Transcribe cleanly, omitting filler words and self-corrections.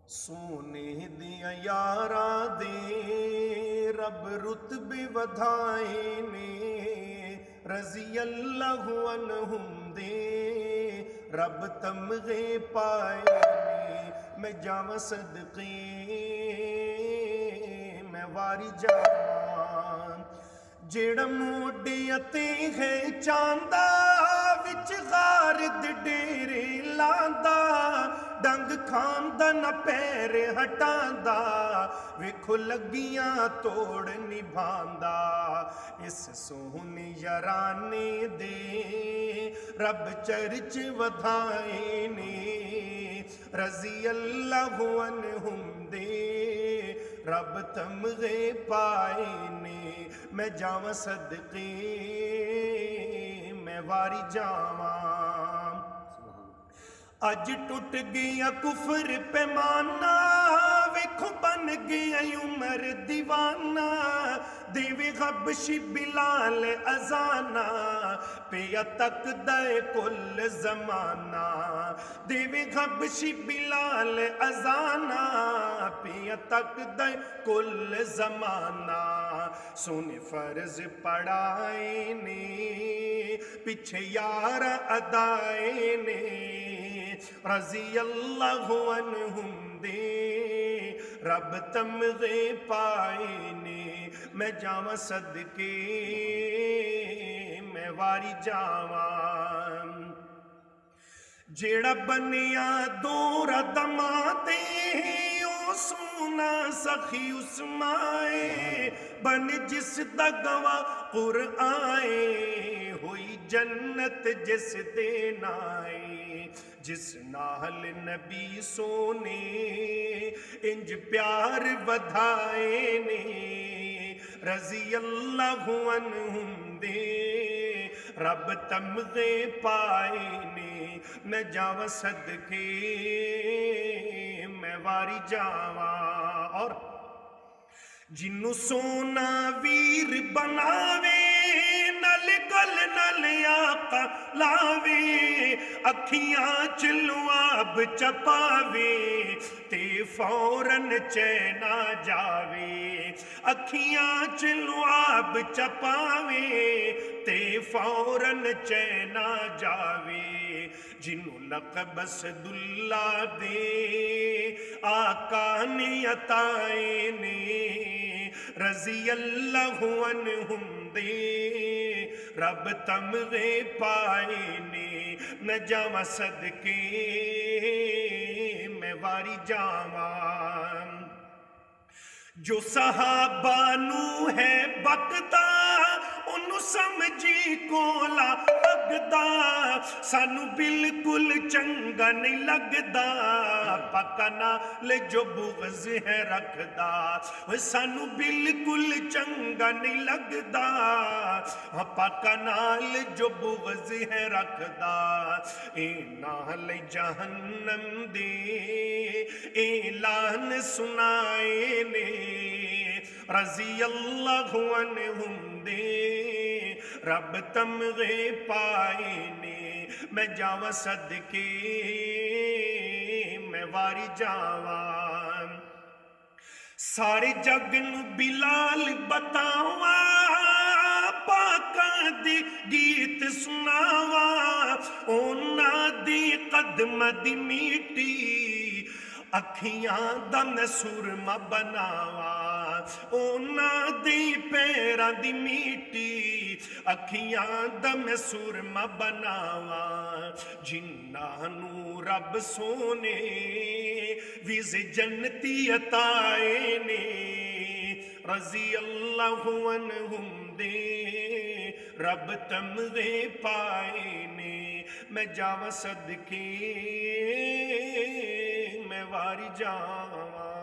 سونے دیا یاراں دے رب رتبے ودھائے نے، رضی اللہ عنہم دے رب تمغے پائے نے۔ میں جاواں صدقے میں واری جاواں، جیڑا موڈیاں تے ہے چاندا وچ غارد ڈیرے لاندا، ڈنگ کھاندا نہ پیر ہٹاندا، ویکھو لگیاں توڑ نبھاندا۔ اس سونے یارانے دے رب چرچ ودھائے نے، رضی اللہ عنہم دے رب تمغے پائے نے۔ میں جاواں صدقے میں واری جاواں، اج ٹوٹ گیا کفر پیمانہ، ویکھو بن گیا عمر دیوانہ، دیوے غبشی بلال اذانہ، پیا تک دے کل زمانہ، دیوے غبشی بلال اذانہ، پیا تک دے کل زمانہ۔ سونے فرض پڑھائے نے، پیچھے یار ادائے نے، رضی اللہ عنہم دے رب تمغے پائے نے۔ میں جاواں صدقے میں واری جاواں، جیڑا بنیا دورا دماتے او سونا سخی اس مائے، بن جس دا گواہ قرآن ہوئی جنت جس دے نائے، جس نال نبی سونے انج پیار ودھائے نے، رضی اللہ عنہم دے رب تمغے پائے نے۔ میں جاواں صدقے میں واری جاواں، اور جنوں سونا ویر بناوے، نل گل نل آقا لاوے، اکھیاں چ لعاب چپاوے تے فوراً چین آ جاوے، اکھیاں چ لعاب چپاوے تے فوراً چین آ جاوے، جنوں لقب اسداللہ دے آقا نے عطائے نے، رضی اللہ عنہم دے رب تمغے پائے نے۔ میں جاواں صدقے میں واری جاواں، جو صحابہ نو ہے بکدا انہوں سمجھی کولا لگدا، سانو بالکل چنگا نہیں لگدا، پاکا نال جو بغض ہے رکھدا، سانو بالکل چنگا نہیں لگدا، پاکا نال جو بغض ہے رکھدا، اے نال جہنم دے اعلان سنائے نے، رضی اللہ عنہم دے رب تمغے پائے نے۔ میں جاواں صدقے میں واری جاواں، سارے جگ نو بلال بتاواں، پاکاں دی گیت سناواں، اونا دی قدم دی میٹی اکھیاں دا میں سرما بناواں، اونا دی پیران دی میٹی اکھیاں دا میں سرما بناواں، جنہاں نو رب سونے ویز جنتی عطائے نے، رضی اللہ عنہم دے رب تمغے پائے نے۔ میں جاواں صدقے میں واری جاواں۔